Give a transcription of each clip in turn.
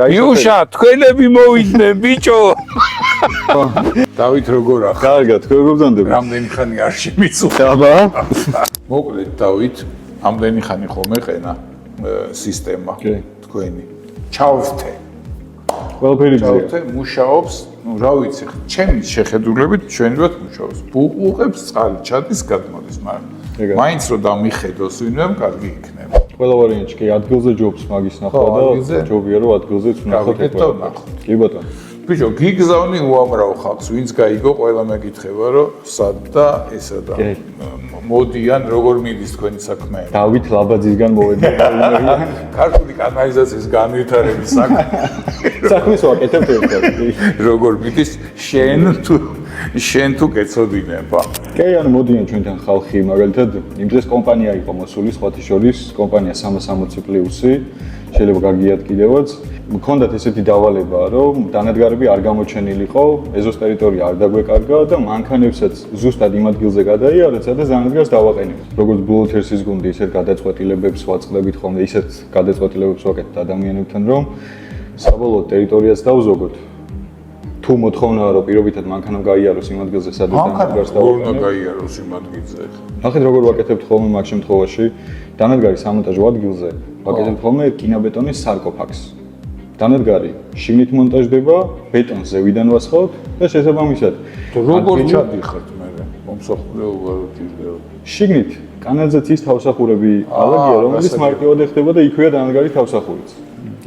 იუშა, თქვენები მოვიდნენ, ბიჭო. დავით როგორ ახლა? კარგად, თქვენ როგორ გძანდება? რამდენი ხანი არ შემიწუხა? აბა. მოკლედ დავით, ამდენი ხანი ხომ ეყენა სისტემა თქვენი. ჩავთე. ყველაფერი გზია. ჩავთე მუშაობს, ну, რა ვიცი, ჩემი შეხედულებით ჩვენივად მუშაობს. ბუყუყებს წყალი ჩადის გადმოდის, მაგრამ მაინც რომ დამიხედოს ვინმე, კარგი იქნება. ყველა ვარიანტი კი ადგილზე ჯობს მაგის ნახვა და ჯობია რომ ადგილზეც ვნახოთ ეხლა. კი ბატონო. ბიჭო, გიგზავნი უამრავ ხალხს, ვინც გაიგო, ყველა მეკითხება, რომ სად და ესა და მოდიან, როგორ მიდის თქვენი საქმე. დავით ლაბაძისგან მოვედი. ქართული კანალიზაციის განვითარების საქმე. საქმეს ვაკეთებთ ერთად. როგორ მიდის შენ თუ კეცოდინება. კი, ანუ მოდიან ჩვენთან ხალხი, მაგალითად, იმ დღეს კომპანია იყო მოსული, სხვათა შორის, კომპანია 360 პლუსი, შეიძლება გაგიათ კიდევაც. მქონდათ ესეთი დავალება, რომ დანადგარები არ გამოჩენილიყო, ეზოს ტერიტორია არ დაგვეკარგა და მანქანებსაც ზუსტად იმ ადგილზე გადაიარეთ, სადაც დანადგარს დავაყენებთ. როგორც ბლოთერსის გუნდი, ისეთ გადაწყვეტილებებს ვაწყდებით ხოლმე, ისეთ გადაწყვეტილებებს ვაკეთებთ ადამიანებთან, რომ საბოლოო ტერიტორიას დავზოგოთ. თუ მოთხოვნაა, რომ პირობითად მანქანამ გაიაროს იმ ადგილზე, სადაც დანადგარს დავაყენებთ. მანქანა გაიაროს იმ ადგილზე. ნახეთ როგორ ვაკეთებთ ხოლმე მაგ შემთხვევაში, დანადგარის სამონტაჟო ადგილზე ვაკეთებთ ხოლმე კინაბეტონის სარკოფაგს. დანადგარი შიგნით მონტაჟდება, ბეტონს ზევიდან ვასხავთ და შესაბამისად როგორ ჩადიხართ მე მომსახურება რო ტირდება. შიგნით კანალიზაციის თავსახურები ალაგია, რომელიც მარტივად ეხდება და იქვეა დანადგარის თავსახურიც.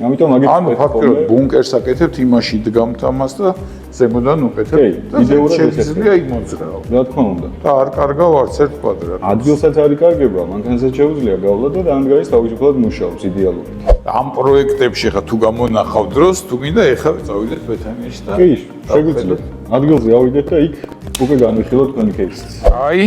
ამიტომ მაგით ანუ ფაქტობრივად ბუნკერს აკეთებთ, იმაში დგამთ ამას და ზემოდან უკეთებთ და შეიძლება იმოძრაო. რა თქმა უნდა. და არ კარგავ არც ერთ კვადრატს. ადგილსაც არ იკარგება, მანქანასაც შეუძლია გავლა და დანადგარის თავისუფლად მუშაობს იდეალურად. ამ პროექტებში ხა თუ გამონახავ დროს, თუ მინდა ეხლა წავიდეთ ბეთანიაში და კი, შეგვიძლია. ადგილზე ავიდეთ და იქ უკვე განვიხილოთ თქვენი кейსიც. აი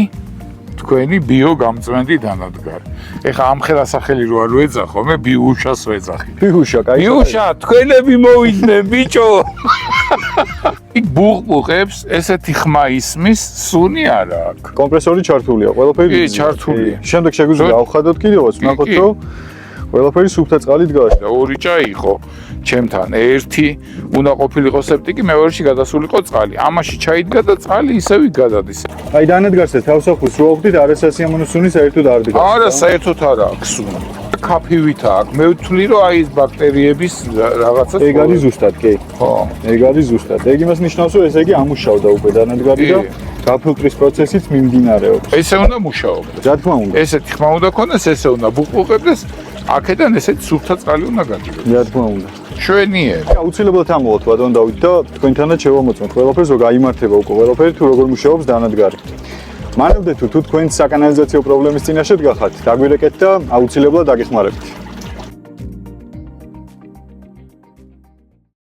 თქვენი ბიო გამწვენდი დანადგარი. ეხლა ამ ხელასახელი რო არ ვეძახო, მე ბიუშას ვეძახი. ბიუშა, კაი. ბიუშა, თქვენები მოვიდნენ, ბიჭო. იქ ბუყბუყებს ესეთი ხმა ისმის, სუნი არა აქვს. კომპრესორი ჩართულია, ყველაფერი. კი, ჩართულია. შემდეგ შეგვიძლია ავხადოთ კიდევაც, ნახოთ რომ ყველაფერი სუფთა წყალით გააჩნდა. ორი ჭაი იყო ჩემთან. ერთი უნდა ყოფილიყო სეპტიკი, მეორეში გადასულიყო წყალი. ამაში ჩაიდგა და წყალი ისევ გადადის. აი დანადგარს თავსახურს რო აღვდით, არასასიამოვნო სუნი საერთოდ არ დგას. არა, საერთოდ არა აქვს სუნი. კაფივითა აქვს. მე ვთვლი რომ აი ეს ბაქტერიების რაღაცა ეგ არის ზუსტად, კი. ხო. ეგ არის ზუსტად. ეგ იმას ნიშნავს, რომ ესე იგი ამუშავდა უკვე დანადგარი და გაფილტრის პროცესიც მიმდინარეობს. ესე უნდა მუშაობდეს. რა თქმა უნდა. ესეთი ხმა უნდა ქონდეს, ესე უნდა ბუყბუყებდეს. აქედან ესეთი სუფთა წყალი უნდა გადიდეს. რა თქმა უნდა. შვენიერი. აუცილებლად ამოვოთ ბატონ დავით და თქვენთანაც შევამოწმოთ ყველაფერს, რომ გაიმართება უკვე ყველაფერი თუ როგორ მუშაობს დანადგარი. მანამდე თუ თქვენ საკანალიზაციო პრობლემის წინაშე დგახართ, დაგვირეკეთ და აუცილებლად დაგეხმარებთ.